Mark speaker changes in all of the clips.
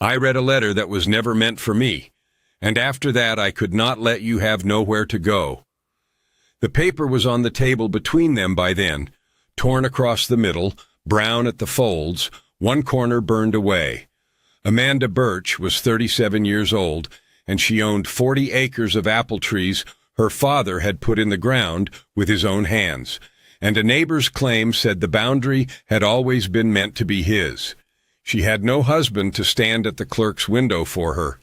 Speaker 1: I read a letter that was never meant for me, and after that I could not let you have nowhere to go." The paper was on the table between them by then, torn across the middle, brown at the folds, one corner burned away. Amanda Birch was 37 years old, and she owned 40 acres of apple trees her father had put in the ground with his own hands, and a neighbor's claim said the boundary had always been meant to be his. She had no husband to stand at the clerk's window for her.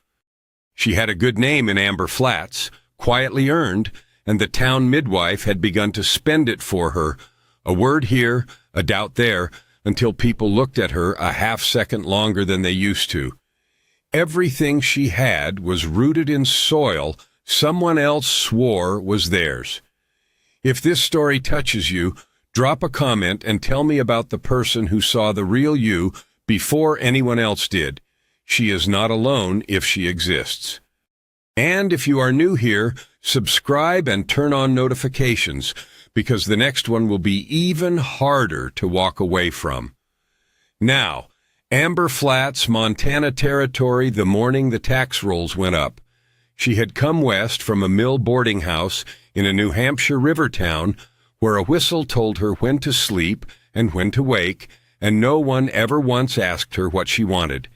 Speaker 1: She had a good name in Amber Flats, quietly earned, and the town midwife had begun to spend it for her, a word here, a doubt there, until people looked at her a half-second longer than they used to. Everything she had was rooted in soil someone else swore was theirs. If this story touches you, drop a comment and tell me about the person who saw the real you before anyone else did. She is not alone if she exists. And if you are new here, subscribe and turn on notifications, because the next one will be even harder to walk away from. Now, Amber Flats, Montana Territory, the morning the tax rolls went up. She had come west from a mill boarding house in a New Hampshire river town where a whistle told her when to sleep and when to wake, and no one ever once asked her what she wanted.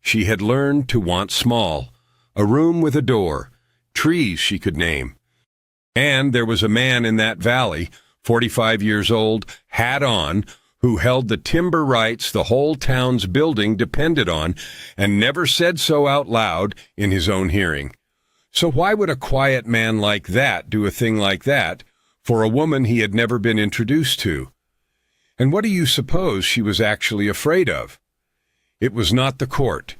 Speaker 1: She had learned to want small, a room with a door, trees she could name. And there was a man in that valley, 45 years old, hat on, who held the timber rights the whole town's building depended on, and never said so out loud in his own hearing. So why would a quiet man like that do a thing like that for a woman he had never been introduced to? And what do you suppose she was actually afraid of? It was not the court.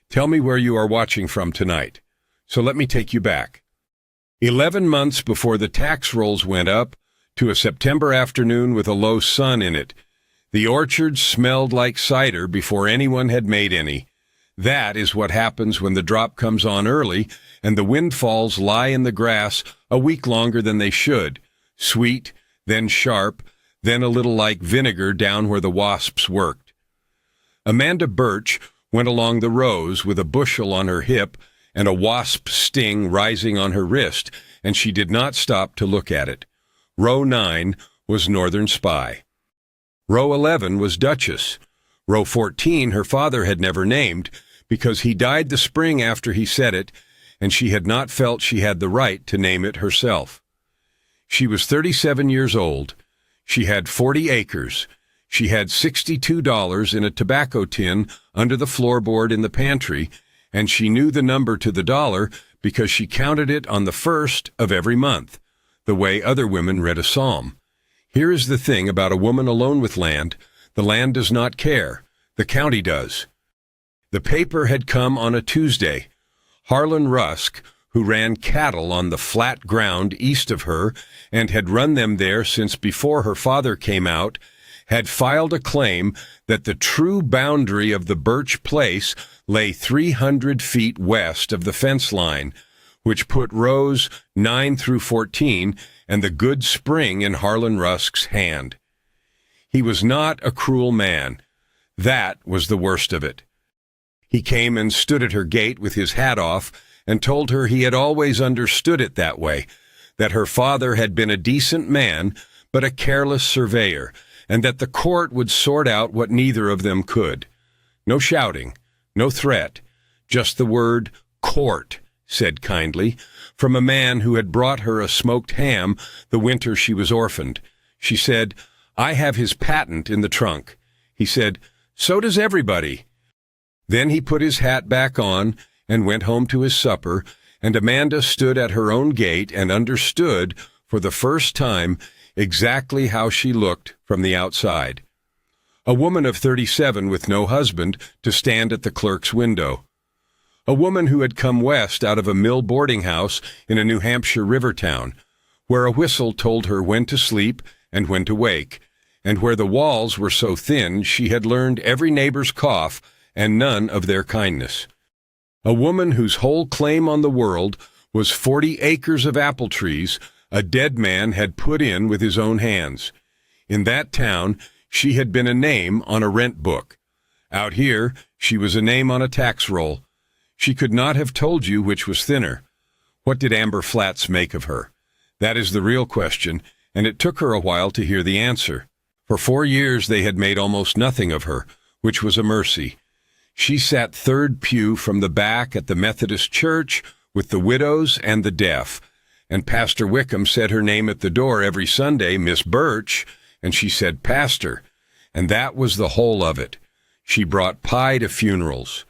Speaker 1: Tell me where you are watching from tonight. So let me take you back. 11 months before the tax rolls went up, to a September afternoon with a low sun in it, the orchard smelled like cider before anyone had made any. That is what happens when the drop comes on early and the windfalls lie in the grass a week longer than they should, sweet, then sharp, then a little like vinegar down where the wasps worked. Amanda Birch went along the rows with a bushel on her hip and a wasp sting rising on her wrist, and she did not stop to look at it. Row 9 was Northern Spy. Row 11 was Duchess. Row 14 her father had never named, because he died the spring after he said it, and she had not felt she had the right to name it herself. She was 37 years old. She had 40 acres. She had $62 in a tobacco tin under the floorboard in the pantry, and she knew the number to the dollar because she counted it on the first of every month, the way other women read a psalm. Here is the thing about a woman alone with land. The land does not care. The county does. The paper had come on a Tuesday. Harlan Rusk, who ran cattle on the flat ground east of her and had run them there since before her father came out, had filed a claim that the true boundary of the Birch place lay 300 feet west of the fence line, which put rows 9 through 14 and the good spring in Harlan Rusk's hand. He was not a cruel man. That was the worst of it. He came and stood at her gate with his hat off and told her he had always understood it that way, that her father had been a decent man but a careless surveyor, and that the court would sort out what neither of them could. No shouting, no threat, just the word court, said kindly, from a man who had brought her a smoked ham the winter she was orphaned. She said, "I have his patent in the trunk." He said, "So does everybody." Then he put his hat back on and went home to his supper, and Amanda stood at her own gate and understood, for the first time, exactly how she looked from the outside. A woman of 37 with no husband to stand at the clerk's window. A woman who had come west out of a mill boarding house in a New Hampshire river town, where a whistle told her when to sleep and when to wake, and where the walls were so thin she had learned every neighbor's cough and none of their kindness. A woman whose whole claim on the world was 40 acres of apple trees a dead man had put in with his own hands. In that town, she had been a name on a rent book. Out here, She was a name on a tax roll. She could not have told you which was thinner. What did Amber Flats make of her? That is the real question, and it took her a while to hear the answer. For 4 years they had made almost nothing of her, which was a mercy. She sat third pew from the back at the Methodist church with the widows and the deaf, and Pastor Wickham said her name at the door every Sunday, Miss Birch, and she said Pastor, and that was the whole of it. She brought pie to funerals.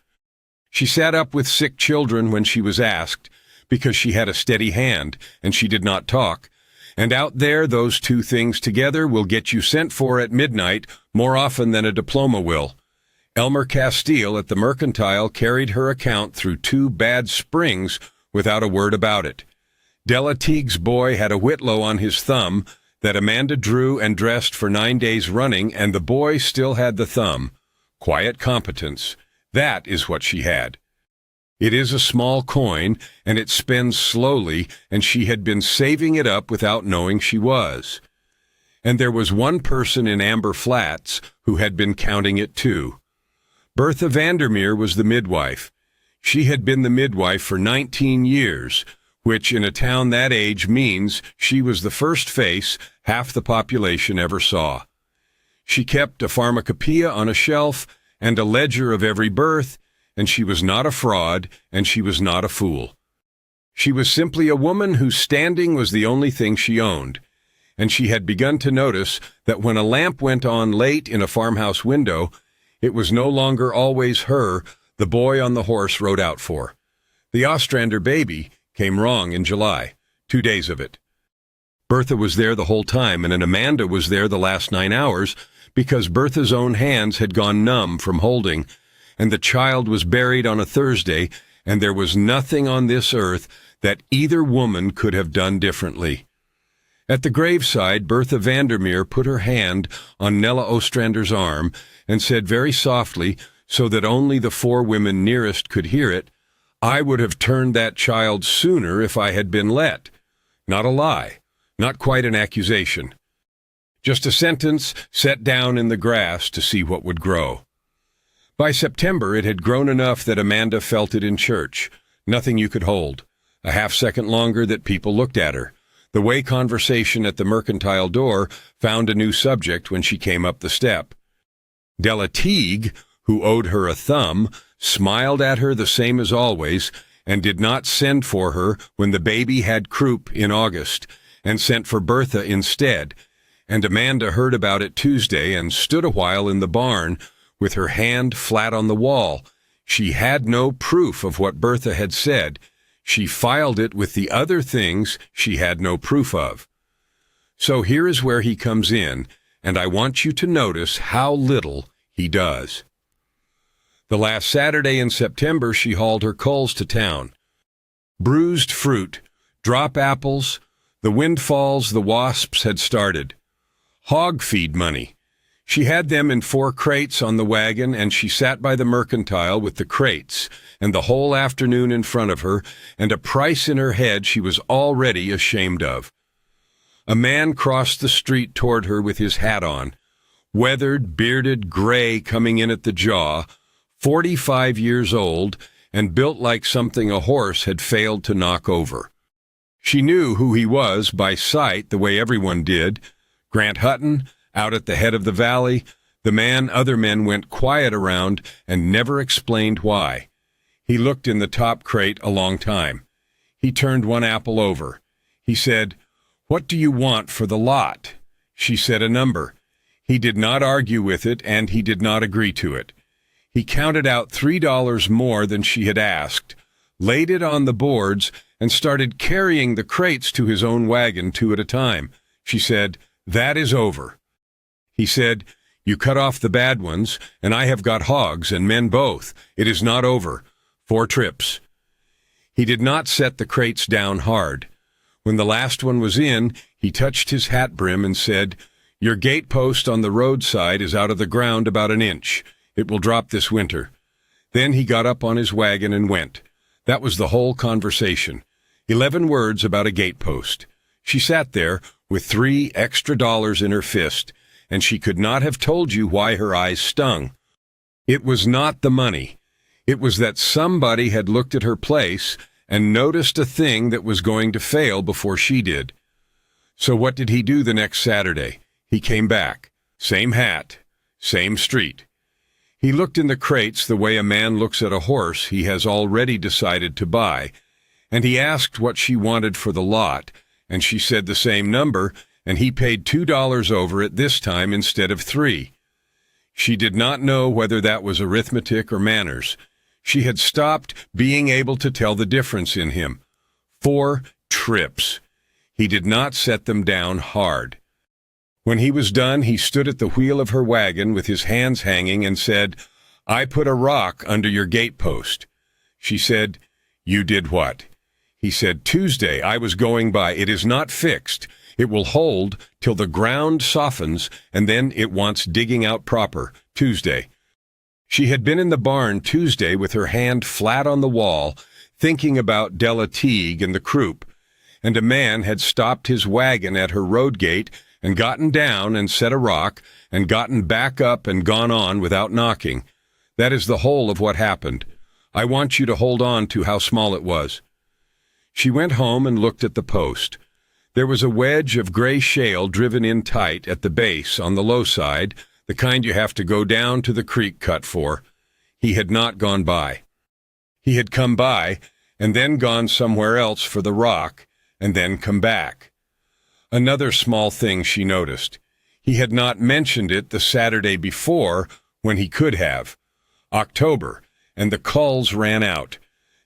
Speaker 1: She sat up with sick children when she was asked, because she had a steady hand, and she did not talk. And out there, those two things together will get you sent for at midnight more often than a diploma will. Elmer Castile at the Mercantile carried her account through 2 bad springs without a word about it. Della Teague's boy had a whitlow on his thumb that Amanda drew and dressed for 9 days running, and the boy still had the thumb. Quiet competence. That is what she had. It is a small coin, and it spends slowly, and she had been saving it up without knowing she was. And there was one person in Amber Flats who had been counting it too. Bertha Vandermeer was the midwife. She had been the midwife for 19 years, which in a town that age means she was the first face half the population ever saw. She kept a pharmacopoeia on a shelf and a ledger of every birth, and she was not a fraud, and she was not a fool. She was simply a woman whose standing was the only thing she owned, and she had begun to notice that when a lamp went on late in a farmhouse window, it was no longer always her the boy on the horse rode out for. The Ostrander baby came wrong in July, 2 days of it. Bertha was there the whole time, and Amanda was there the last 9 hours because Bertha's own hands had gone numb from holding, and the child was buried on a Thursday, and there was nothing on this earth that either woman could have done differently. At the graveside, Bertha Vandermeer put her hand on Nella Ostrander's arm and said very softly, so that only the 4 women nearest could hear it, "I would have turned that child sooner if I had been let." Not a lie, not quite an accusation. Just a sentence set down in the grass to see what would grow. By September, it had grown enough that Amanda felt it in church. Nothing you could hold. A half-second longer that people looked at her. The way conversation at the Mercantile door found a new subject when she came up the step. Della Teague, who owed her a thumb, smiled at her the same as always, and did not send for her when the baby had croup in August, and sent for Bertha instead, and Amanda heard about it Tuesday and stood a while in the barn with her hand flat on the wall. She had no proof of what Bertha had said. She filed it with the other things she had no proof of. So here is where he comes in, and I want you to notice how little he does. The last Saturday in September, she hauled her culls to town. Bruised fruit, drop apples, the windfalls the wasps had started. Hog feed money. She had them in 4 crates on the wagon, and she sat by the Mercantile with the crates, and the whole afternoon in front of her, and a price in her head she was already ashamed of. A man crossed the street toward her with his hat on, weathered, bearded, gray coming in at the jaw, 45 years old, and built like something a horse had failed to knock over. She knew who he was by sight the way everyone did. Grant Hutton, out at the head of the valley, the man other men went quiet around and never explained why. He looked in the top crate a long time. He turned one apple over. He said, "What do you want for the lot?" She said a number. He did not argue with it, and he did not agree to it. He counted out $3 more than she had asked, laid it on the boards, and started carrying the crates to his own wagon 2 at a time. She said, "That is over." He said, "You cut off the bad ones, and I have got hogs and men both. It is not over. 4 trips. He did not set the crates down hard. When the last one was in, he touched his hat brim and said, "Your gate post on the roadside is out of the ground about an inch. It will drop this winter." Then he got up on his wagon and went. That was the whole conversation. 11 words about a gate post. She sat there with $3 extra in her fist, and she could not have told you why her eyes stung. It was not the money. It was that somebody had looked at her place and noticed a thing that was going to fail before she did. So what did he do the next Saturday? He came back. Same hat, same street. He looked in the crates the way a man looks at a horse he has already decided to buy, and he asked what she wanted for the lot, and she said the same number, and he paid $2 over it this time instead of $3. She did not know whether that was arithmetic or manners. She had stopped being able to tell the difference in him. 4 trips. He did not set them down hard. When he was done, he stood at the wheel of her wagon with his hands hanging and said, "I put a rock under your gatepost." She said, "You did what?" He said, "Tuesday I was going by. It is not fixed. It will hold till the ground softens, and then it wants digging out proper. Tuesday." She had been in the barn Tuesday with her hand flat on the wall, thinking about Della Teague and the croup, and a man had stopped his wagon at her road gate and gotten down and set a rock, and gotten back up and gone on without knocking. That is the whole of what happened. I want you to hold on to how small it was. She went home and looked at the post. There was a wedge of gray shale driven in tight at the base on the low side, the kind you have to go down to the creek cut for. He had not gone by. He had come by, and then gone somewhere else for the rock, and then come back. Another small thing she noticed. He had not mentioned it the Saturday before when he could have. October, and the culls ran out.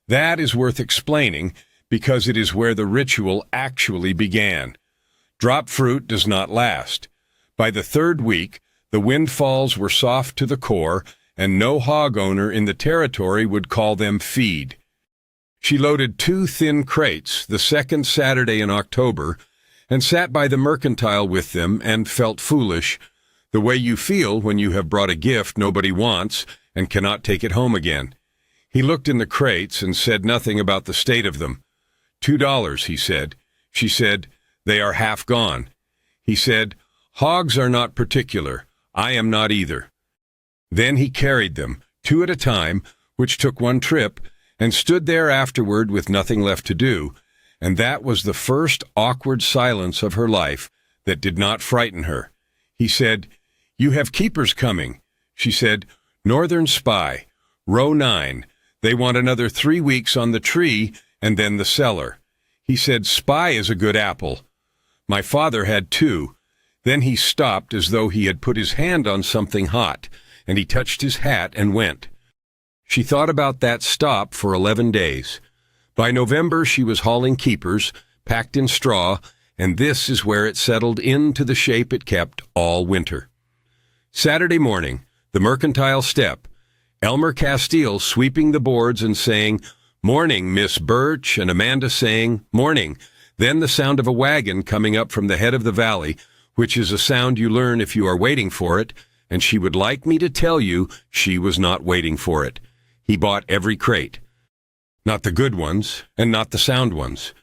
Speaker 1: That is worth explaining because it is where the ritual actually began. Drop fruit does not last. By the 3rd week, the windfalls were soft to the core, and no hog owner in the territory would call them feed. She loaded 2 thin crates the 2nd Saturday in October, and sat by the mercantile with them and felt foolish, the way you feel when you have brought a gift nobody wants and cannot take it home again. He looked in the crates and said nothing about the state of them. $2, he said. She said, "They are half gone." He said, "Hogs are not particular. I am not either." Then he carried them, 2 at a time, which took 1 trip, and stood there afterward with nothing left to do, and that was the first awkward silence of her life that did not frighten her. He said, "You have keepers coming." She said, "Northern Spy, row 9. They want another 3 weeks on the tree, and then the cellar." He said, "Spy is a good apple." My father had 2. Then he stopped as though he had put his hand on something hot, and he touched his hat and went. She thought about that stop for 11 days. By November she was hauling keepers, packed in straw, and this is where it settled into the shape it kept all winter. Saturday morning, the mercantile step, Elmer Castile sweeping the boards and saying, "Morning, Miss Birch," and Amanda saying, "Morning." Then the sound of a wagon coming up from the head of the valley, which is a sound you learn if you are waiting for it, and she would like me to tell you she was not waiting for it. He bought every crate. Not the good ones, and not the sound ones.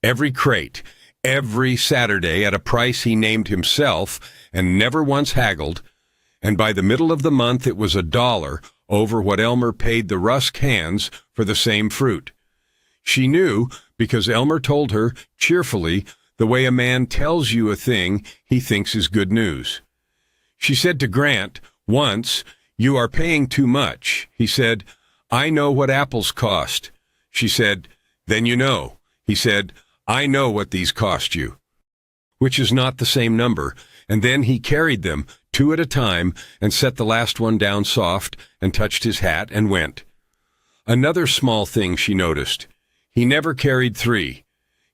Speaker 1: Every crate, every Saturday at a price he named himself, and never once haggled, and by the middle of the month it was $1 over what Elmer paid the Rusk hands for the same fruit. She knew, because Elmer told her, cheerfully, the way a man tells you a thing he thinks is good news. She said to Grant, once, "You are paying too much." He said, "I know what apples cost." She said, "Then you know." He said, "I know what these cost you," which is not the same number, and then he carried them, 2 at a time, and set the last one down soft, and touched his hat and went. Another small thing she noticed. He never carried 3.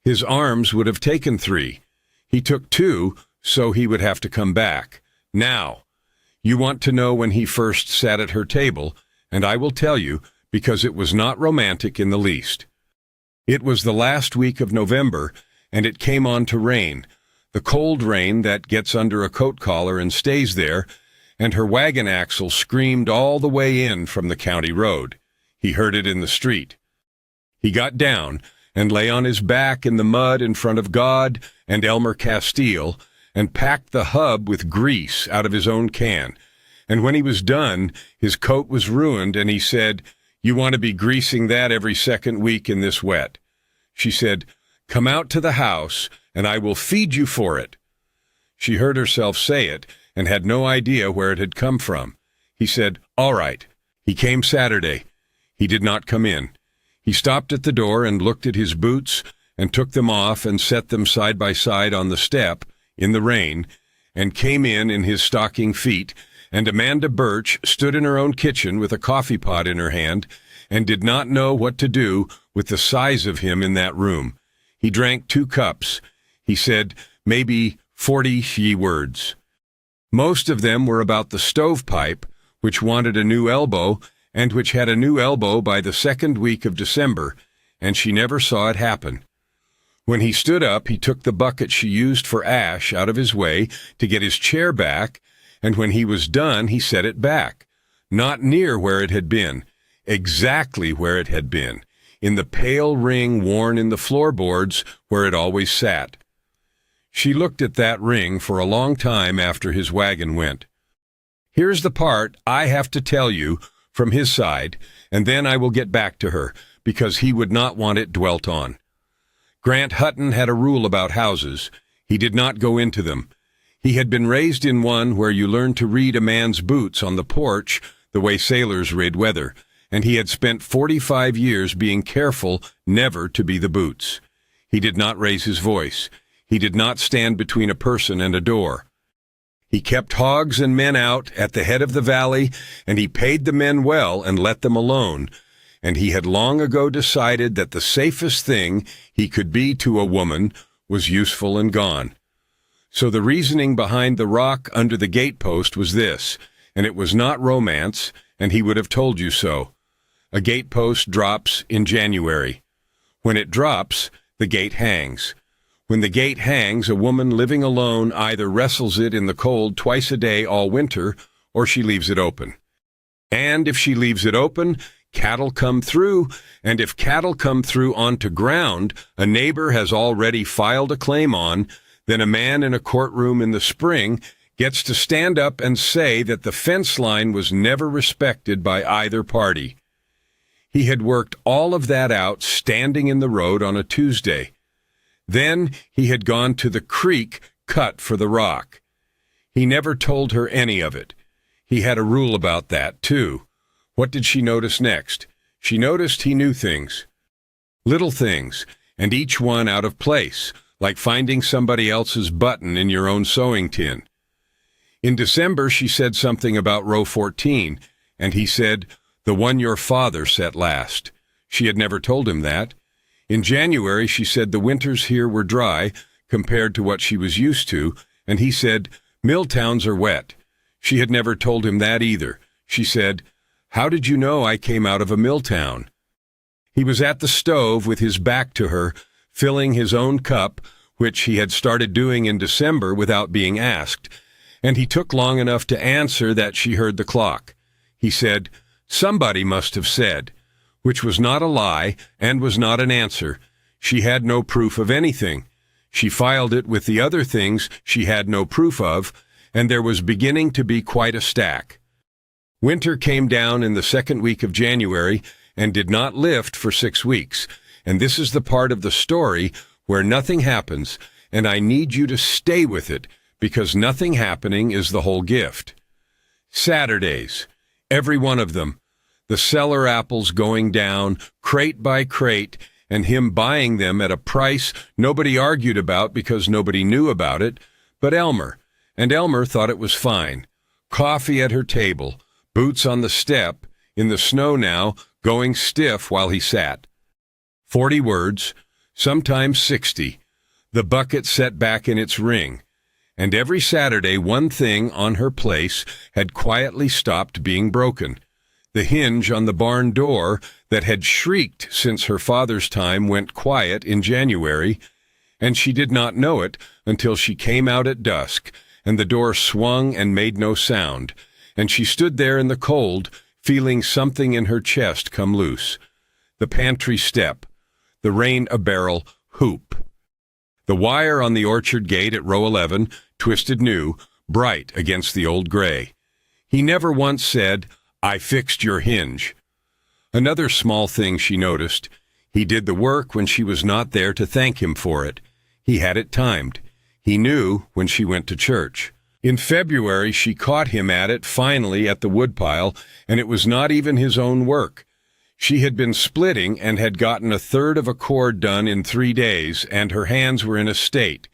Speaker 1: His arms would have taken 3. He took 2, so he would have to come back. Now, you want to know when he first sat at her table, and I will tell you, because it was not romantic in the least. It was the last week of November, and it came on to rain, the cold rain that gets under a coat collar and stays there, and her wagon axle screamed all the way in from the county road. He heard it in the street. He got down and lay on his back in the mud in front of God and Elmer Castile, and packed the hub with grease out of his own can, And when he was done, his coat was ruined, and he said, "You want to be greasing that every second week in this wet." She said, "Come out to the house, and I will feed you for it." She heard herself say it, and had no idea where it had come from. He said, "All right." He came Saturday. He did not come in. He stopped at the door and looked at his boots, and took them off and set them side by side on the step, in the rain, and came in his stocking feet, and Amanda Birch stood in her own kitchen with a coffee pot in her hand, and did not know what to do with the size of him in that room. He drank 2 cups. He said maybe 40 words. Most of them were about the stovepipe, which wanted a new elbow, and which had a new elbow by the 2nd week of December, and she never saw it happen. When he stood up, he took the bucket she used for ash out of his way to get his chair back, and when he was done, he set it back, not near where it had been, exactly where it had been, in the pale ring worn in the floorboards where it always sat. She looked at that ring for a long time after his wagon went. Here's the part I have to tell you from his side, and then I will get back to her, because he would not want it dwelt on. Grant Hutton had a rule about houses. He did not go into them. He had been raised in one where you learned to read a man's boots on the porch the way sailors read weather, and he had spent 45 years being careful never to be the boots. He did not raise his voice. He did not stand between a person and a door. He kept hogs and men out at the head of the valley, and he paid the men well and let them alone, and he had long ago decided that the safest thing he could be to a woman was useful and gone. So the reasoning behind the rock under the gatepost was this, and it was not romance, and he would have told you so. A gatepost drops in January. When it drops, the gate hangs. When the gate hangs, a woman living alone either wrestles it in the cold twice a day all winter, or she leaves it open. And if she leaves it open, cattle come through, and if cattle come through onto ground a neighbor has already filed a claim on, then a man in a courtroom in the spring gets to stand up and say that the fence line was never respected by either party. He had worked all of that out standing in the road on a Tuesday. Then he had gone to the creek cut for the rock. He never told her any of it. He had a rule about that, too. What did she notice next? She noticed he knew things. Little things, and each one out of place, like finding somebody else's button in your own sewing tin. In December, she said something about row 14, and he said, "The one your father set last." She had never told him that. In January, she said the winters here were dry compared to what she was used to, and he said, "Mill towns are wet." She had never told him that either. She said, "How did you know I came out of a mill town?" He was at the stove with his back to her, filling his own cup, which he had started doing in December without being asked, and he took long enough to answer that she heard the clock. He said, "Somebody must have said," which was not a lie and was not an answer. She had no proof of anything. She filed it with the other things she had no proof of, and there was beginning to be quite a stack. Winter came down in the 2nd week of January and did not lift for 6 weeks, and this is the part of the story where nothing happens, and I need you to stay with it, because nothing happening is the whole gift. Saturdays, every one of them, the cellar apples going down, crate by crate, and him buying them at a price nobody argued about because nobody knew about it, but Elmer, and Elmer thought it was fine. Coffee at her table, boots on the step, in the snow now, going stiff while he sat. 40 words, sometimes 60, the bucket set back in its ring, and every Saturday one thing on her place had quietly stopped being broken. The hinge on the barn door that had shrieked since her father's time went quiet in January, and she did not know it until she came out at dusk, and the door swung and made no sound, and she stood there in the cold, feeling something in her chest come loose. The pantry step, the rain-a-barrel hoop. The wire on the orchard gate at row 11 twisted new, bright against the old gray. He never once said, "I fixed your hinge." Another small thing she noticed: he did the work when she was not there to thank him for it. He had it timed. He knew when she went to church. In February, she caught him at it finally at the woodpile, and it was not even his own work. She had been splitting and had gotten a third of a cord done in 3 days, and her hands were in a state.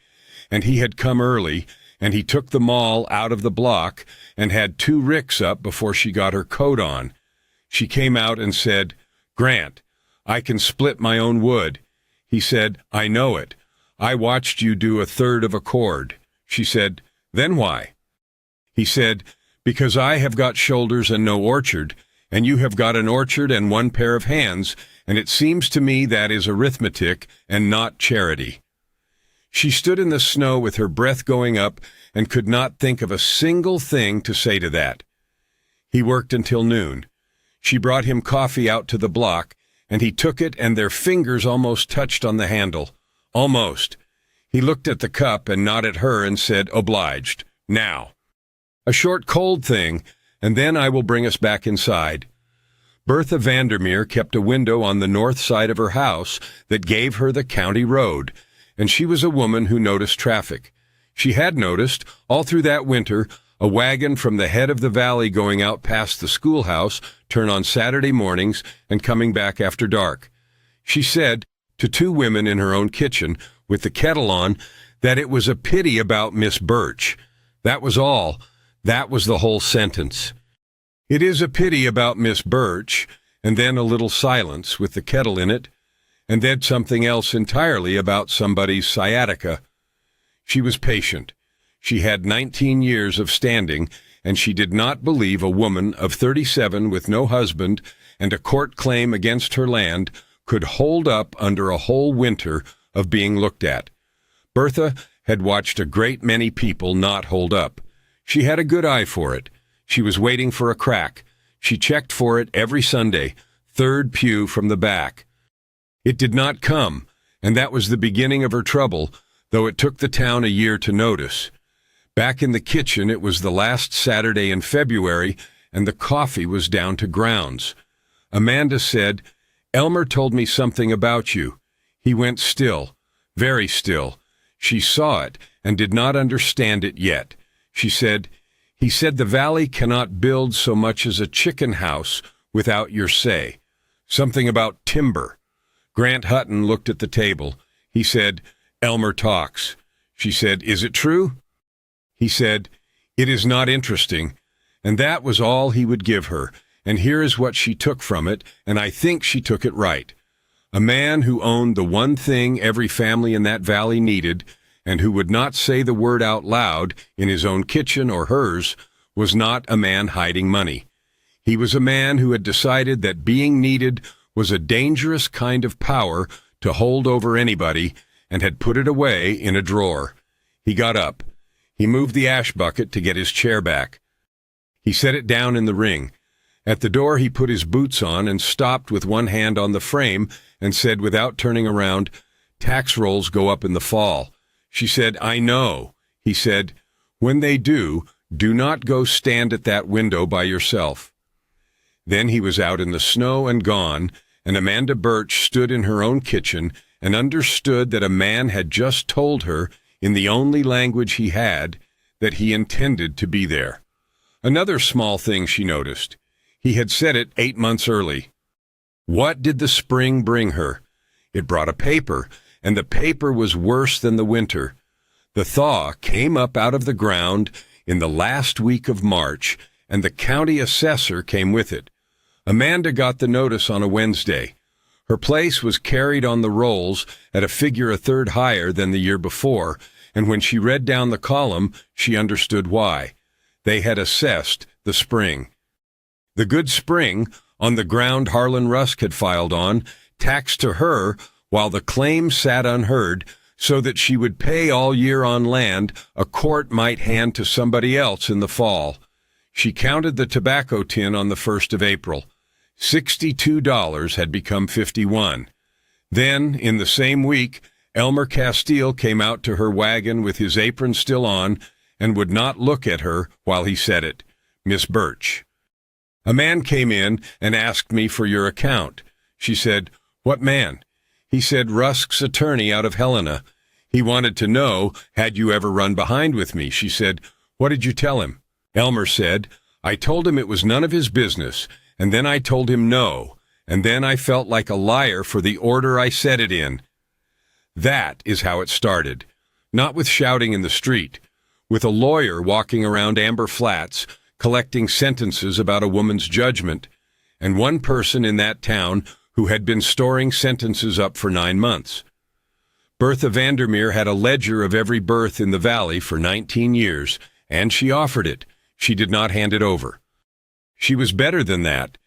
Speaker 1: And he had come early, and he took the maul out of the block and had 2 ricks up before she got her coat on. She came out and said, "Grant, I can split my own wood." He said, "I know it. I watched you do a third of a cord." She said, "Then why?" He said, "Because I have got shoulders and no orchard, and you have got an orchard and 1 pair of hands, and it seems to me that is arithmetic and not charity." She stood in the snow with her breath going up and could not think of a single thing to say to that. He worked until noon. She brought him coffee out to the block, and he took it, and their fingers almost touched on the handle. Almost. He looked at the cup and not at her and said, "Obliged. Now." "A short cold thing, and then I will bring us back inside." Bertha Vandermeer kept a window on the north side of her house that gave her the county road, and she was a woman who noticed traffic. She had noticed, all through that winter, a wagon from the head of the valley going out past the schoolhouse, turn on Saturday mornings, and coming back after dark. She said, to 2 women in her own kitchen, with the kettle on, that it was a pity about Miss Birch. That was all. That was the whole sentence. "It is a pity about Miss Birch," and then a little silence with the kettle in it, and then something else entirely about somebody's sciatica. She was patient. She had 19 years of standing, and she did not believe a woman of 37 with no husband and a court claim against her land could hold up under a whole winter of being looked at. Bertha had watched a great many people not hold up. She had a good eye for it. She was waiting for a crack. She checked for it every Sunday, 3rd pew from the back. It did not come, and that was the beginning of her trouble, though it took the town a year to notice. Back in the kitchen, it was the last Saturday in February, and the coffee was down to grounds. Amanda said, "Elmer told me something about you." He went still, very still. She saw it and did not understand it yet. She said, "He said the valley cannot build so much as a chicken house without your say. Something about timber." Grant Hutton looked at the table. He said, "Elmer talks." She said, "Is it true?" He said, "It is not interesting." And that was all he would give her, and here is what she took from it, and I think she took it right. A man who owned the one thing every family in that valley needed, and who would not say the word out loud in his own kitchen or hers, was not a man hiding money. He was a man who had decided that being needed was a dangerous kind of power to hold over anybody, and had put it away in a drawer. He got up. He moved the ash bucket to get his chair back. He set it down in the ring. At the door he put his boots on and stopped with one hand on the frame and said without turning around, "Tax rolls go up in the fall." She said, "I know." He said, "When they do, do not go stand at that window by yourself." Then he was out in the snow and gone, and Amanda Birch stood in her own kitchen and understood that a man had just told her, in the only language he had, that he intended to be there. Another small thing she noticed. He had said it 8 months early. What did the spring bring her? It brought a paper, and the paper was worse than the winter. The thaw came up out of the ground in the last week of March, and the county assessor came with it. Amanda got the notice on a Wednesday. Her place was carried on the rolls at a figure a third higher than the year before, and when she read down the column, she understood why. They had assessed the spring. The good spring, on the ground Harlan Rusk had filed on, taxed to her while the claim sat unheard, so that she would pay all year on land a court might hand to somebody else in the fall. She counted the tobacco tin on the 1st of April. $62 had become $51. Then, in the same week, Elmer Castile came out to her wagon with his apron still on and would not look at her while he said it. Miss Birch. A man came in and asked me for your account. She said, "What man?" He said, "Rusk's attorney out of Helena. He wanted to know, had you ever run behind with me?" She said, "What did you tell him?" Elmer said, "I told him it was none of his business, and then I told him no, and then I felt like a liar for the order I said it in." That is how it started. Not with shouting in the street, with a lawyer walking around Amber Flats collecting sentences about a woman's judgment, and one person in that town who had been storing sentences up for 9 months. Bertha Vandermeer had a ledger of every birth in the valley for 19 years, and she offered it. She did not hand it over. She was better than that.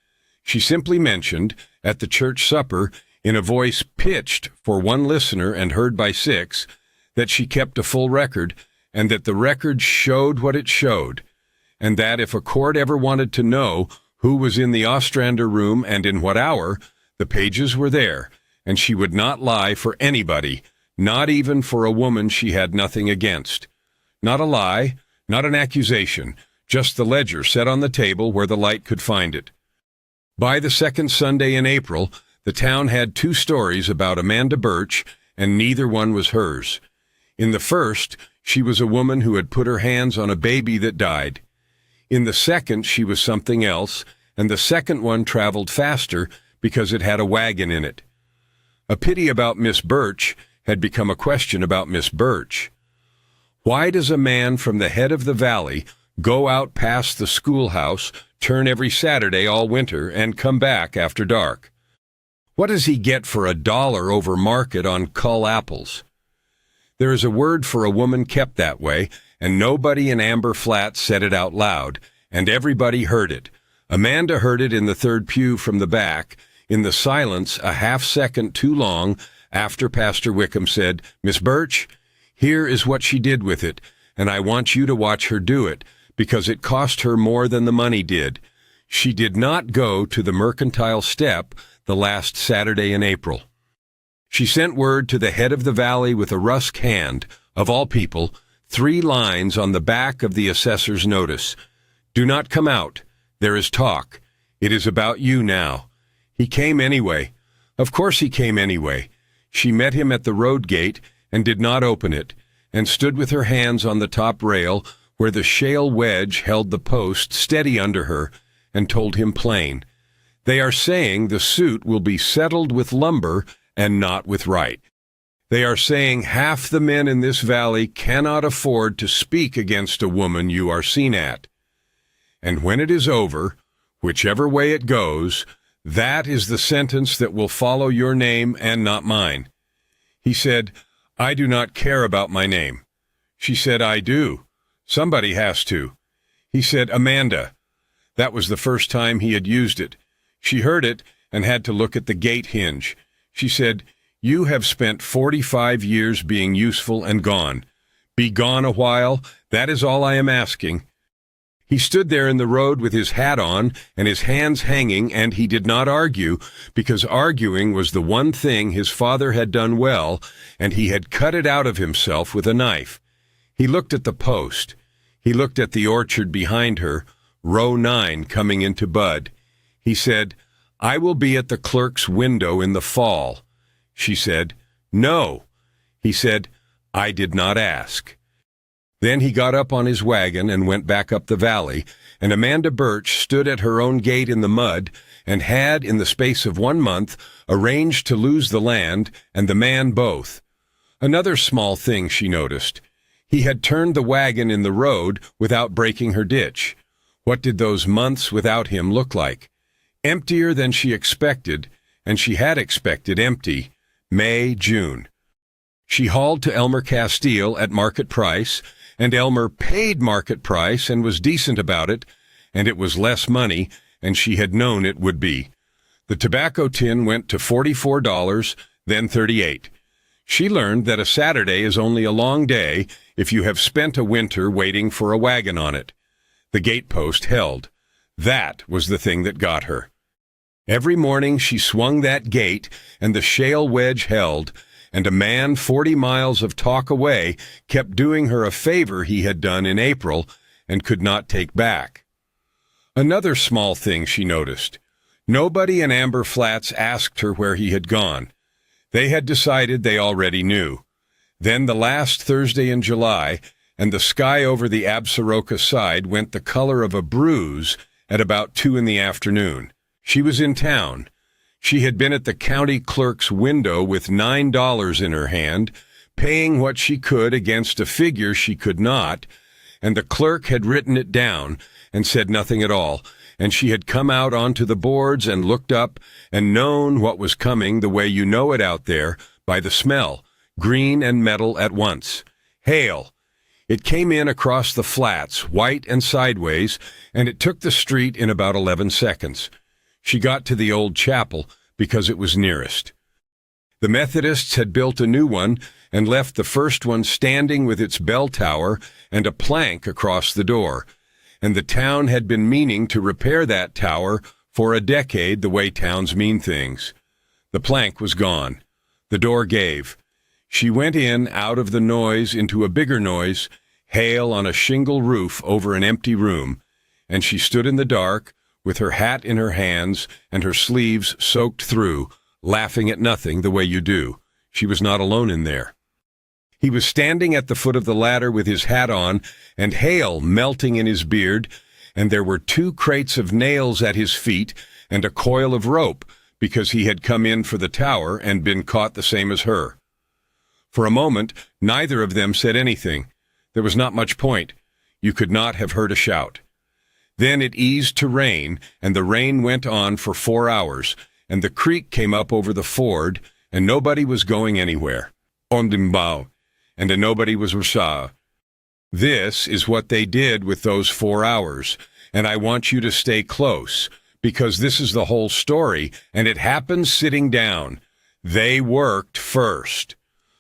Speaker 1: She simply mentioned, at the church supper, in a voice pitched for one listener and heard by 6, that she kept a full record, and that the record showed what it showed, and that if a court ever wanted to know who was in the Ostrander room and in what hour, the pages were there, and she would not lie for anybody, not even for a woman she had nothing against. Not a lie, not an accusation, just the ledger set on the table where the light could find it. By the second Sunday in April, the town had 2 stories about Amanda Birch, and neither one was hers. In the first, she was a woman who had put her hands on a baby that died. In the second, she was something else, and the second one traveled faster because it had a wagon in it. A pity about Miss Birch had become a question about Miss Birch. Why does a man from the head of the valley go out past the schoolhouse, turn every Saturday all winter, and come back after dark? What does he get for $1 over market on cull apples? There is a word for a woman kept that way, and nobody in Amber Flats said it out loud, and everybody heard it. Amanda heard it in the 3rd pew from the back, in the silence a half-second too long after Pastor Wickham said, "Miss Birch, here is what she did with it, and I want you to watch her do it, because it cost her more than the money did. She did not go to the mercantile step the last Saturday in April. She sent word to the head of the valley with a Rusk hand, of all people, 3 lines on the back of the assessor's notice. Do not come out. There is talk. It is about you now. He came anyway. Of course he came anyway. She met him at the road gate and did not open it, and stood with her hands on the top rail where the shale wedge held the post steady under her, and told him plain, "They are saying the suit will be settled with lumber and not with right. They are saying half the men in this valley cannot afford to speak against a woman you are seen at. And when it is over, whichever way it goes, that is the sentence that will follow your name and not mine." He said, "I do not care about my name." She said, "I do. Somebody has to." He said, "Amanda." That was the first time he had used it. She heard it and had to look at the gate hinge. She said, "You have spent 45 years being useful and gone. Be gone a while, that is all I am asking." He stood there in the road with his hat on and his hands hanging, and he did not argue, because arguing was the one thing his father had done well, and he had cut it out of himself with a knife. He looked at the post. He looked at the orchard behind her, row 9 coming into bud. He said, "I will be at the clerk's window in the fall." She said, "No." He said, "I did not ask." Then he got up on his wagon and went back up the valley, and Amanda Birch stood at her own gate in the mud, and had, in the space of 1 month, arranged to lose the land and the man both. Another small thing she noticed. He had turned the wagon in the road without breaking her ditch. What did those months without him look like? Emptier than she expected, and she had expected empty, May, June. She hauled to Elmer Castile at market price, and Elmer paid market price and was decent about it, and it was less money, and she had known it would be. The tobacco tin went to $44, then $38. She learned that a Saturday is only a long day if you have spent a winter waiting for a wagon on it. The gatepost held. That was the thing that got her. Every morning she swung that gate, and the shale wedge held, and a man 40 miles of talk away kept doing her a favor he had done in April and could not take back. Another small thing she noticed. Nobody in Amber Flats asked her where he had gone. They had decided they already knew. Then the last Thursday in July, and the sky over the Absaroka side went the color of a bruise at about 2 in the afternoon. She was in town. She had been at the county clerk's window with $9 in her hand, paying what she could against a figure she could not, and the clerk had written it down and said nothing at all, and she had come out onto the boards and looked up and known what was coming the way you know it out there, by the smell, green and metal at once. Hail! It came in across the flats, white and sideways, and it took the street in about 11 seconds. She got to the old chapel because it was nearest. The Methodists had built a new one and left the first one standing with its bell tower and a plank across the door, and the town had been meaning to repair that tower for a decade, the way towns mean things. The plank was gone. The door gave. She went in out of the noise into a bigger noise, hail on a shingle roof over an empty room, and she stood in the dark with her hat in her hands and her sleeves soaked through, laughing at nothing the way you do. She was not alone in there. He was standing at the foot of the ladder with his hat on and hail melting in his beard, and there were 2 crates of nails at his feet and a coil of rope, because he had come in for the tower and been caught the same as her. For a moment, neither of them said anything. There was not much point. You could not have heard a shout. Then it eased to rain, and the rain went on for 4 hours, and the creek came up over the ford, and nobody was going anywhere. Ondimbao, and nobody was Rasa. This is what they did with those 4 hours, and I want you to stay close, because this is the whole story, and it happened sitting down. They worked first.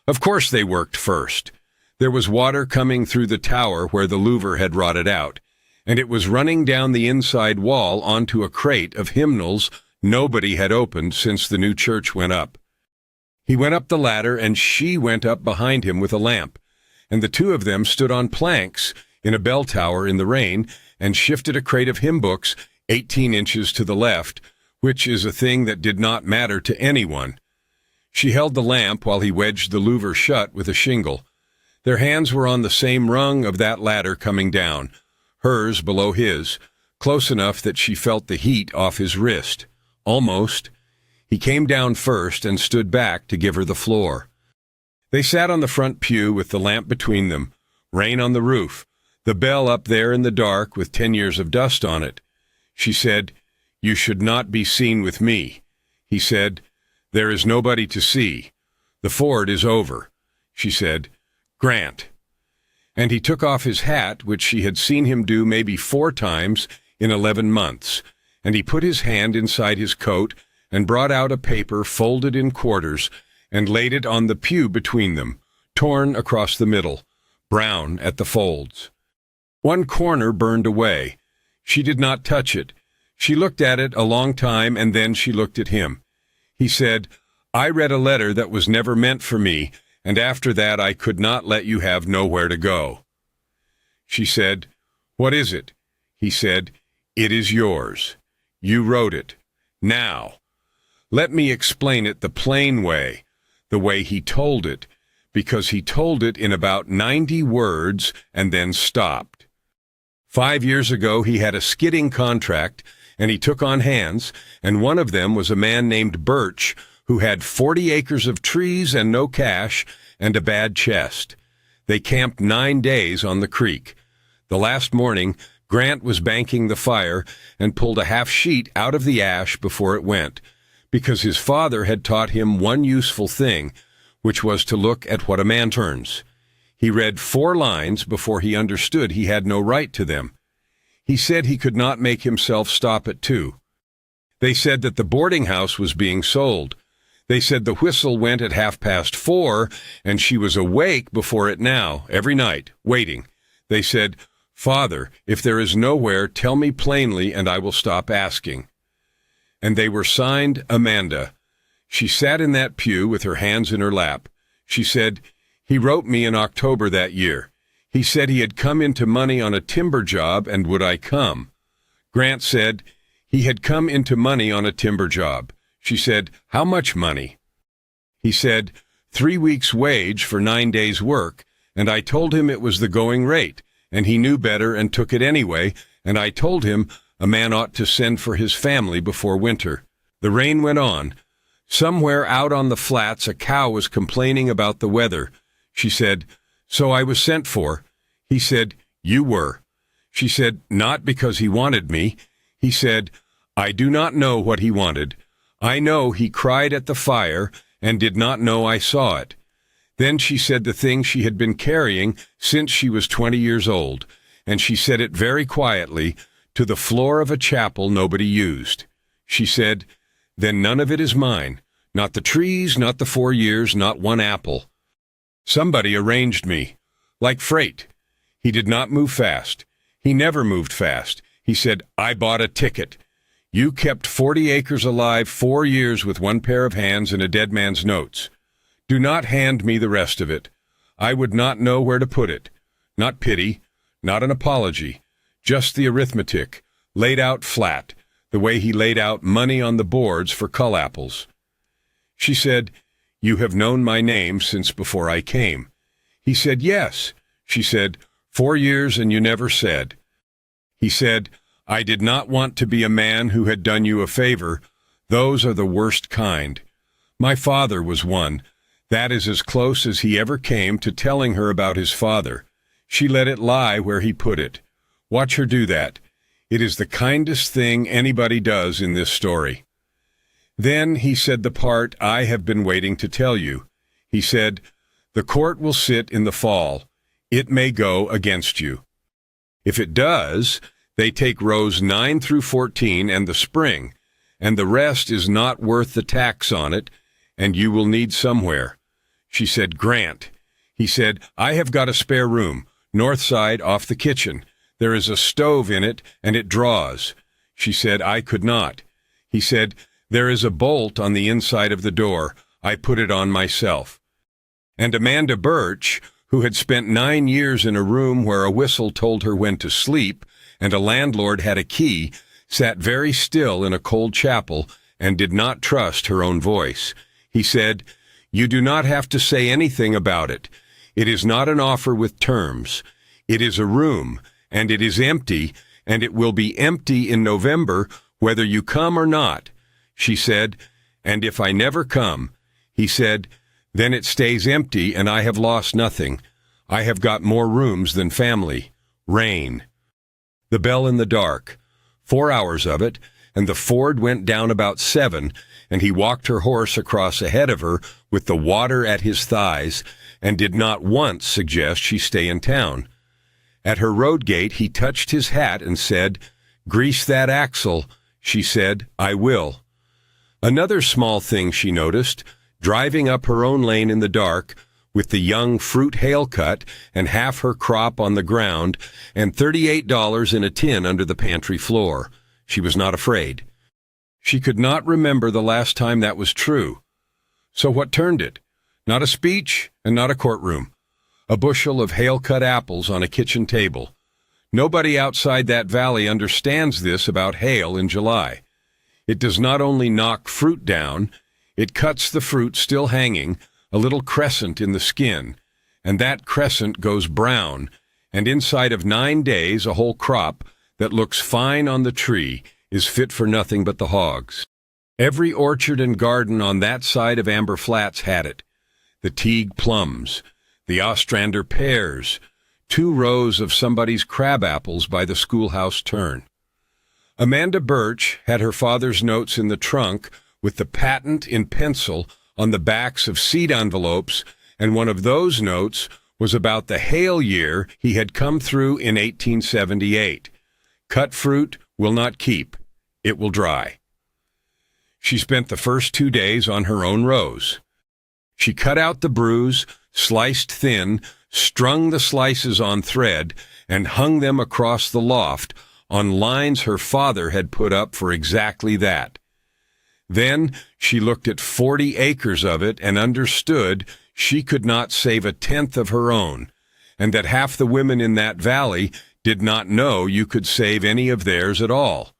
Speaker 1: Of course they worked first. There was water coming through the tower where the louver had rotted out, and it was running down the inside wall onto a crate of hymnals nobody had opened since the new church went up. He went up the ladder, and she went up behind him with a lamp, and the 2 of them stood on planks in a bell tower in the rain and shifted a crate of hymn books 18 inches to the left, which is a thing that did not matter to anyone. She held the lamp while he wedged the louver shut with a shingle. Their hands were on the same rung of that ladder coming down, hers below his, close enough that she felt the heat off his wrist. Almost. He came down first and stood back to give her the floor. They sat on the front pew with the lamp between them, rain on the roof, the bell up there in the dark with 10 years of dust on it. She said, "You should not be seen with me." He said, "There is nobody to see. The ford is over." She said, "Grant." And he took off his hat, which she had seen him do maybe 4 times in 11 months, and he put his hand inside his coat and brought out a paper folded in quarters and laid it on the pew between them, torn across the middle, brown at the folds. One corner burned away. She did not touch it. She looked at it a long time, and then she looked at him. He said, "I read a letter that was never meant for me, and after that I could not let you have nowhere to go." She said, "What is it?" He said, "It is yours. You wrote it. Now, let me explain it the plain way, the way he told it, because he told it in about 90 words and then stopped. 5 years ago he had a skidding contract, and he took on hands, and one of them was a man named Birch, who had 40 acres of trees and no cash and a bad chest. They camped 9 days on the creek. The last morning, Grant was banking the fire and pulled a half sheet out of the ash before it went, because his father had taught him one useful thing, which was to look at what a man turns. He read 4 lines before he understood he had no right to them. He said he could not make himself stop at 2. They said that the boarding house was being sold. They said the whistle went at 4:30, and she was awake before it now, every night, waiting. They said, "Father, if there is nowhere, tell me plainly, and I will stop asking." And they were signed Amanda. She sat in that pew with her hands in her lap. She said, "He wrote me in October that year. He said he had come into money on a timber job, and would I come?" Grant said he had come into money on a timber job. She said, "How much money?" He said, 3 weeks' wage for 9 days' work, and I told him it was the going rate, and he knew better and took it anyway, and I told him a man ought to send for his family before winter. The rain went on. Somewhere out on the flats a cow was complaining about the weather. She said, "So I was sent for." He said, "You were." She said, "Not because he wanted me." He said, "I do not know what he wanted. I know he cried at the fire and did not know I saw it." Then she said the thing she had been carrying since she was 20 years old, and she said it very quietly to the floor of a chapel nobody used. She said, "Then none of it is mine. Not the trees, not the 4 years, not one apple. Somebody arranged me. Like freight." He did not move fast. He never moved fast. He said, "I bought a ticket. You kept 40 acres alive 4 years with one pair of hands and a dead man's notes. Do not hand me the rest of it. I would not know where to put it. Not pity, not an apology, just the arithmetic, laid out flat, the way he laid out money on the boards for cull apples." She said, "You have known my name since before I came." He said, "Yes." She said, 4 years and you never said." He said, "I did not want to be a man who had done you a favor. Those are the worst kind. My father was one. That is as close as he ever came to telling her about his father. She let it lie where he put it. Watch her do that. It is the kindest thing anybody does in this story." Then he said the part I have been waiting to tell you. He said, "The court will sit in the fall. It may go against you. If it does, they take rows 9 through 14 and the spring, and the rest is not worth the tax on it, and you will need somewhere." She said, "Grant." He said, "I have got a spare room, north side off the kitchen. There is a stove in it, and it draws." She said, "I could not." He said, "There is a bolt on the inside of the door. I put it on myself." And Amanda Birch, who had spent 9 years in a room where a whistle told her when to sleep, and a landlord had a key, sat very still in a cold chapel and did not trust her own voice. He said, "You do not have to say anything about it. It is not an offer with terms. It is a room, and it is empty, and it will be empty in November, whether you come or not." She said, "And if I never come?" He said, "Then it stays empty, and I have lost nothing. I have got more rooms than family." Rain. The bell in the dark. 4 hours of it, and the ford went down about 7, and he walked her horse across ahead of her with the water at his thighs, and did not once suggest she stay in town. At her road gate he touched his hat and said, "Grease that axle." She said, "I will." Another small thing she noticed, driving up her own lane in the dark, with the young fruit hail cut and half her crop on the ground, and $38 in a tin under the pantry floor. She was not afraid. She could not remember the last time that was true. So what turned it? Not a speech and not a courtroom. A bushel of hail-cut apples on a kitchen table. Nobody outside that valley understands this about hail in July. It does not only knock fruit down, it cuts the fruit still hanging, a little crescent in the skin, and that crescent goes brown, and inside of 9 days a whole crop that looks fine on the tree is fit for nothing but the hogs. Every orchard and garden on that side of Amber Flats had it. The Teague plums, the Ostrander pears, 2 rows of somebody's crab apples by the schoolhouse turn. Amanda Birch had her father's notes in the trunk with the patent in pencil on the backs of seed envelopes, and one of those notes was about the hail year he had come through in 1878. Cut fruit will not keep. It will dry. She spent the first 2 days on her own rows. She cut out the bruise, sliced thin, strung the slices on thread, and hung them across the loft on lines her father had put up for exactly that. Then she looked at 40 acres of it and understood she could not save 1/10 of her own, and that half the women in that valley did not know you could save any of theirs at all.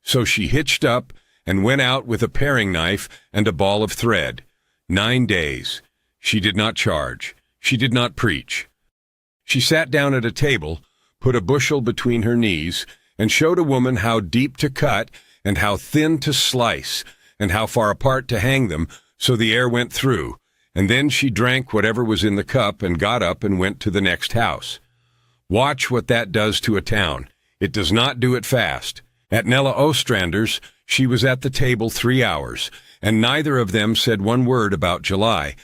Speaker 1: So she hitched up and went out with a paring knife and a ball of thread. 9 days. She did not charge. She did not preach. She sat down at a table, put a bushel between her knees, and showed a woman how deep to cut and how thin to slice and how far apart to hang them so the air went through, and then she drank whatever was in the cup and got up and went to the next house. Watch what that does to a town. It does not do it fast. At Nella Ostrander's, she was at the table 3 hours, and neither of them said one word about July,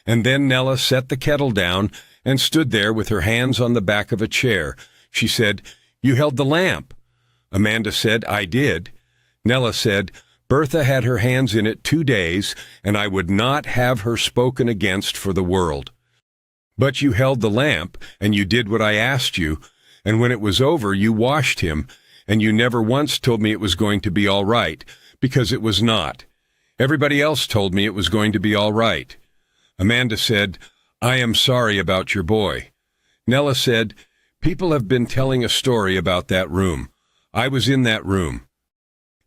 Speaker 1: and then Nella set the kettle down and stood there with her hands on the back of a chair. She said, "You held the lamp." Amanda said, "I did." Nella said, "Bertha had her hands in it 2 days, and I would not have her spoken against for the world. But you held the lamp, and you did what I asked you, and when it was over you washed him, and you never once told me it was going to be all right, because it was not. Everybody else told me it was going to be all right." Amanda said, "I am sorry about your boy." Nella said, "People have been telling a story about that room. I was in that room."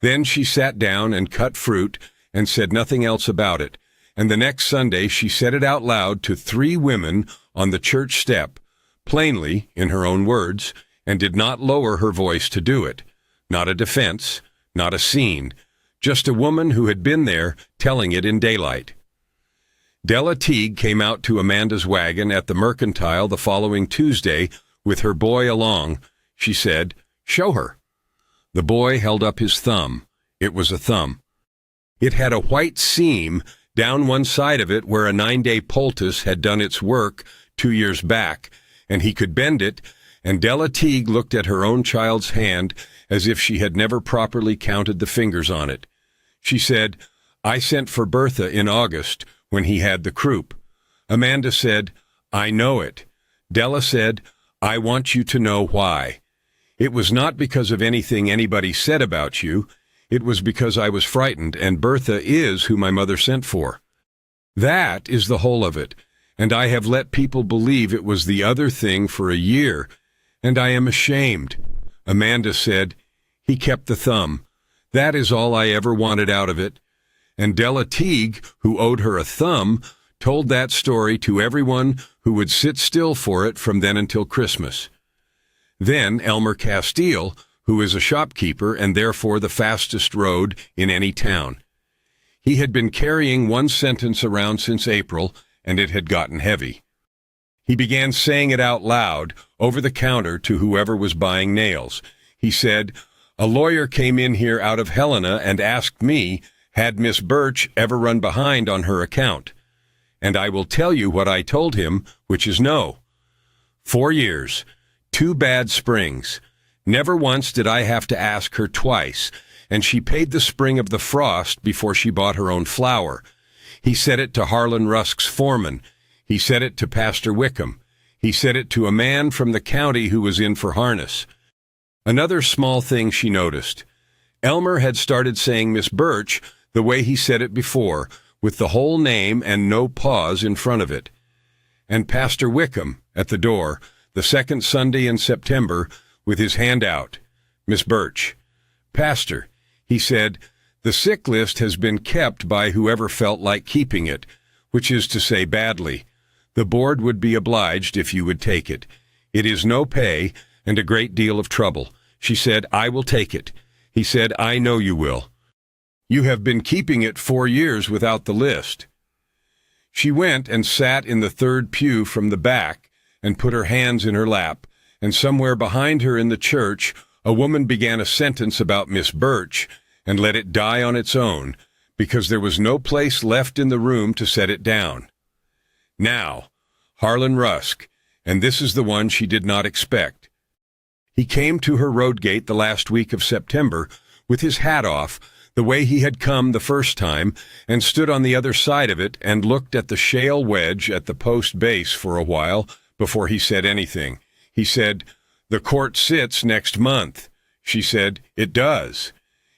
Speaker 1: Then she sat down and cut fruit and said nothing else about it, and the next Sunday she said it out loud to 3 women on the church step, plainly, in her own words, and did not lower her voice to do it. Not a defense, not a scene, just a woman who had been there telling it in daylight. Della Teague came out to Amanda's wagon at the Mercantile the following Tuesday with her boy along. She said, "Show her." The boy held up his thumb. It was a thumb. It had a white seam down one side of it where a 9-day poultice had done its work 2 years back, and he could bend it, and Della Teague looked at her own child's hand as if she had never properly counted the fingers on it. She said, "I sent for Bertha in August when he had the croup." Amanda said, "I know it." Della said, "I want you to know why. It was not because of anything anybody said about you. It was because I was frightened, and Bertha is who my mother sent for. That is the whole of it, and I have let people believe it was the other thing for a year, and I am ashamed." Amanda said, "He kept the thumb. That is all I ever wanted out of it." And Della Teague, who owed her a thumb, told that story to everyone who would sit still for it from then until Christmas. Then Elmer Castile, who is a shopkeeper and therefore the fastest road in any town. He had been carrying one sentence around since April, and it had gotten heavy. He began saying it out loud, over the counter to whoever was buying nails. He said, "A lawyer came in here out of Helena and asked me, had Miss Birch ever run behind on her account? And I will tell you what I told him, which is no. 4 years, 2 bad springs. Never once did I have to ask her twice, and she paid the spring of the frost before she bought her own flour. He said it to Harlan Rusk's foreman. He said it to Pastor Wickham. He said it to a man from the county who was in for harness." Another small thing she noticed. Elmer had started saying Miss Birch the way he said it before, with the whole name and no pause in front of it. And Pastor Wickham, at the door, the second Sunday in September, with his hand out. Miss Birch. "Pastor," he said, "the sick list has been kept by whoever felt like keeping it, which is to say badly. The board would be obliged if you would take it. It is no pay and a great deal of trouble." She said, "I will take it." He said, "I know you will. You have been keeping it 4 years without the list." She went and sat in the 3rd pew from the back and put her hands in her lap, and somewhere behind her in the church a woman began a sentence about Miss Birch and let it die on its own, because there was no place left in the room to set it down. Now, Harlan Rusk, and this is the one she did not expect. He came to her road gate the last week of September with his hat off, the way he had come the first time, and stood on the other side of it and looked at the shale wedge at the post base for a while before he said anything. He said, "The court sits next month." She said, "It does."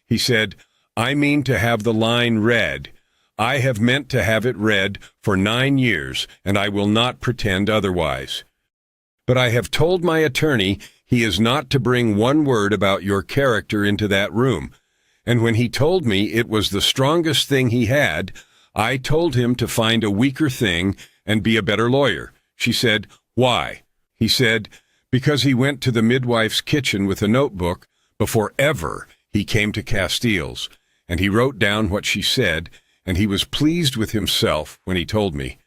Speaker 1: He said, "I mean to have the line read. I have meant to have it read for 9 years, and I will not pretend otherwise. But I have told my attorney he is not to bring one word about your character into that room. And when he told me it was the strongest thing he had, I told him to find a weaker thing and be a better lawyer. She said, "Why?" He said, "Because he went to the midwife's kitchen with a notebook before ever he came to Castile's, and he wrote down what she said, and he was pleased with himself when he told me.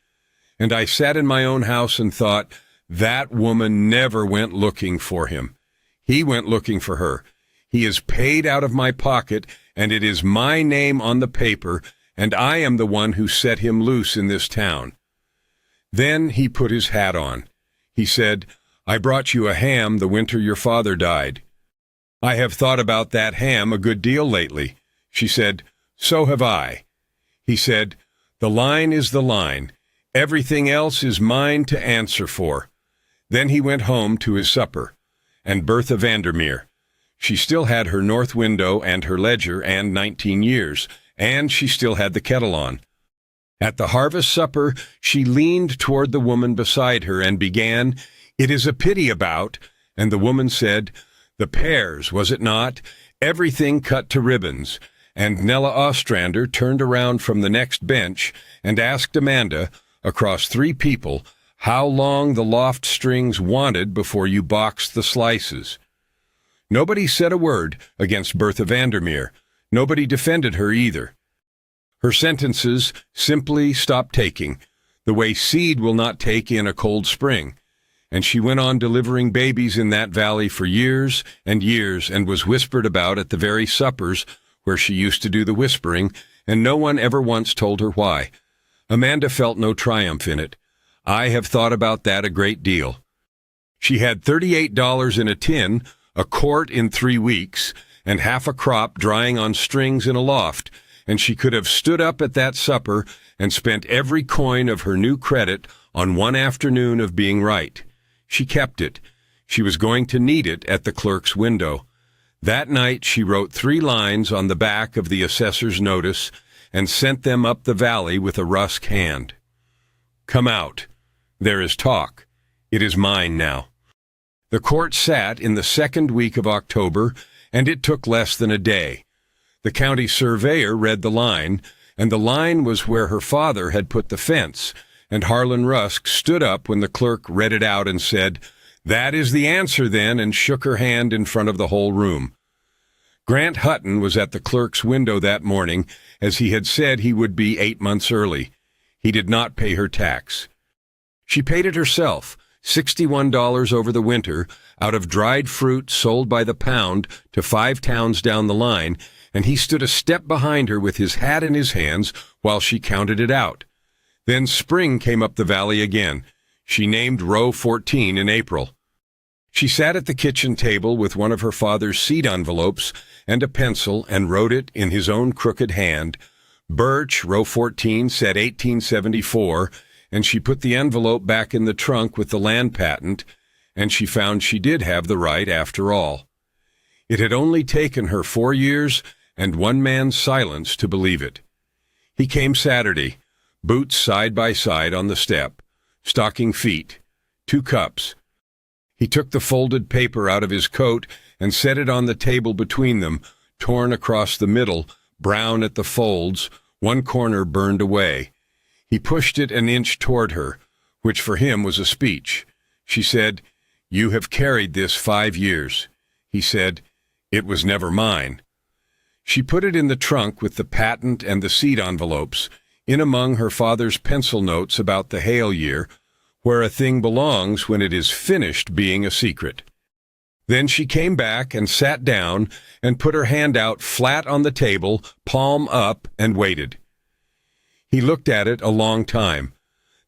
Speaker 1: And I sat in my own house and thought, that woman never went looking for him. He went looking for her. He is paid out of my pocket, and it is my name on the paper, and I am the one who set him loose in this town." Then he put his hat on. He said, "I brought you a ham the winter your father died." "I have thought about that ham a good deal lately." She said, "So have I." He said, "The line is the line. Everything else is mine to answer for." Then he went home to his supper. And Bertha Vandermeer. She still had her north window and her ledger and 19 years, and she still had the kettle on. At the harvest supper, she leaned toward the woman beside her and began, "It is a pity about," and the woman said, "The pears, was it not? Everything cut to ribbons." And Nella Ostrander turned around from the next bench and asked Amanda, across 3 people, how long the loft strings wanted before you boxed the slices. Nobody said a word against Bertha Vandermeer. Nobody defended her either. Her sentences simply stopped taking, the way seed will not take in a cold spring. And she went on delivering babies in that valley for years and years, and was whispered about at the very suppers where she used to do the whispering, and no one ever once told her why. Amanda felt no triumph in it. I have thought about that a great deal. She had $38 in a tin, a quart in 3 weeks, and half a crop drying on strings in a loft, and she could have stood up at that supper and spent every coin of her new credit on one afternoon of being right. She kept it. She was going to need it at the clerk's window. That night she wrote 3 lines on the back of the assessor's notice and sent them up the valley with a rusk hand. "Come out. There is talk. It is mine now." The court sat in the 2nd week of October, and it took less than a day. The county surveyor read the line, and the line was where her father had put the fence, and Harlan Rusk stood up when the clerk read it out and said, "That is the answer, then," and shook her hand in front of the whole room. Grant Hutton was at the clerk's window that morning, as he had said he would be 8 months early. He did not pay her tax. She paid it herself, $61 over the winter, out of dried fruit sold by the pound to 5 towns down the line, and he stood a step behind her with his hat in his hands while she counted it out. Then spring came up the valley again. She named row 14 in April. She sat at the kitchen table with one of her father's seed envelopes and a pencil and wrote it in his own crooked hand. Birch, row 14, said 1874, and she put the envelope back in the trunk with the land patent, and she found she did have the right after all. It had only taken her 4 years and one man's silence to believe it. He came Saturday, boots side by side on the step, stocking feet, 2 cups. He took the folded paper out of his coat and set it on the table between them, torn across the middle, brown at the folds, one corner burned away. He pushed it an inch toward her, which for him was a speech. She said, "You have carried this 5 years." He said, "It was never mine." She put it in the trunk with the patent and the seed envelopes, in among her father's pencil notes about the hail year, where a thing belongs when it is finished being a secret. Then she came back and sat down and put her hand out flat on the table, palm up, and waited. He looked at it a long time,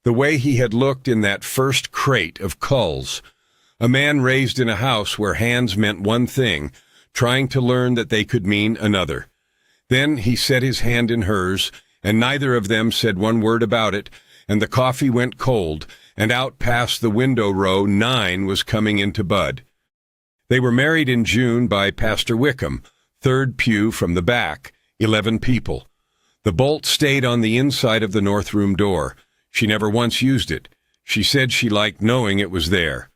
Speaker 1: the way he had looked in that first crate of culls, a man raised in a house where hands meant one thing, trying to learn that they could mean another. Then he set his hand in hers, and neither of them said one word about it, and the coffee went cold, and out past the window row 9 was coming into bud. They were married in June by Pastor Wickham, 3rd pew from the back, 11 people. The bolt stayed on the inside of the north room door. She never once used it. She said she liked knowing it was there.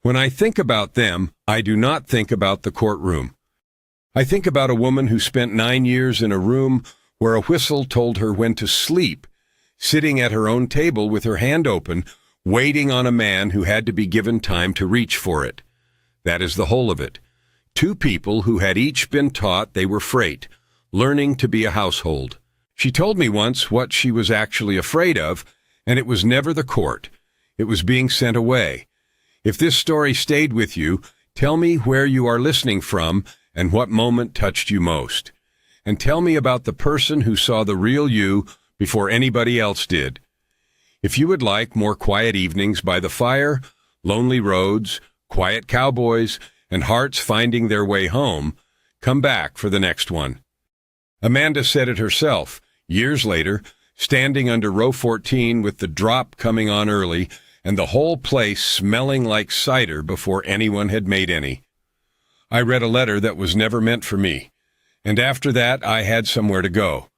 Speaker 1: When I think about them, I do not think about the courtroom. I think about a woman who spent 9 years in a room where a whistle told her when to sleep, sitting at her own table with her hand open, waiting on a man who had to be given time to reach for it. That is the whole of it. 2 people who had each been taught they were freight, learning to be a household. She told me once what she was actually afraid of, and it was never the court. It was being sent away. If this story stayed with you, tell me where you are listening from and what moment touched you most. And tell me about the person who saw the real you before anybody else did. If you would like more quiet evenings by the fire, lonely roads, quiet cowboys, and hearts finding their way home, come back for the next one. Amanda said it herself, years later, standing under row 14 with the drop coming on early and the whole place smelling like cider before anyone had made any. I read a letter that was never meant for me, and after that I had somewhere to go.